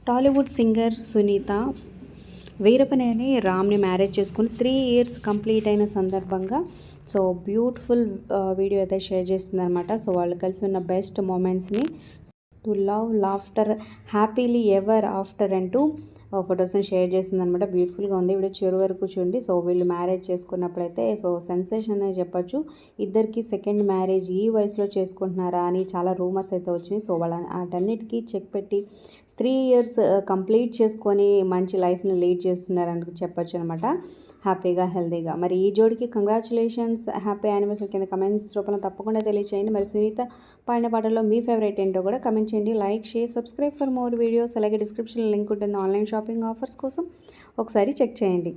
Tollywood singer Sunitha Veerapaneni రామ్ని marriage చేసుకుని 3 years complete అయిన సందర్భంగా సో బ్యూటిఫుల్ వీడియో అయితే షేర్ చేసిందనమాట. సో వాళ్ళు కలిసి ఉన్న బెస్ట్ మూమెంట్స్ని to love laughter happily ever after అంటూ ఫొటోస్ని షేర్ చేసిందనమాట. బ్యూటిఫుల్గా ఉంది వీడియో చివరి వరకు చూడండి. సో వీళ్ళు మ్యారేజ్ చేసుకున్నప్పుడైతే సో సెన్సేషన్ అనే చెప్పొచ్చు. ఇద్దరికి సెకండ్ మ్యారేజ్ ఈ వయసులో చేసుకుంటున్నారా అని చాలా రూమర్స్ అయితే వచ్చినాయి. సో వాళ్ళ వాటన్నిటికీ చెక్ పెట్టి 3 ఇయర్స్ కంప్లీట్ చేసుకొని మంచి లైఫ్ని లీడ్ చేస్తున్నారని చెప్పొచ్చు అనమాట. హ్యాపీగా హెల్తీగా. మరి ఈ జోడికి కంగ్రాచులేషన్స్, హ్యాపీ యానివర్సరీ కింద కమెంట్స్ రూపంలో తప్పకుండా తెలియచేయండి. మరి సునీత పాడిన పాటల్లో మీ ఫేవరెట్ ఏంటో కూడా కమెంట్ చేయండి. Like, share, subscribe for more videos. అలాగే డిస్క్రిప్షన్లో లింక్ ఉంటుంది ఆన్లైన్ షాపింగ్ ఆఫర్స్ కోసం, ఒకసారి చెక్ చేయండి.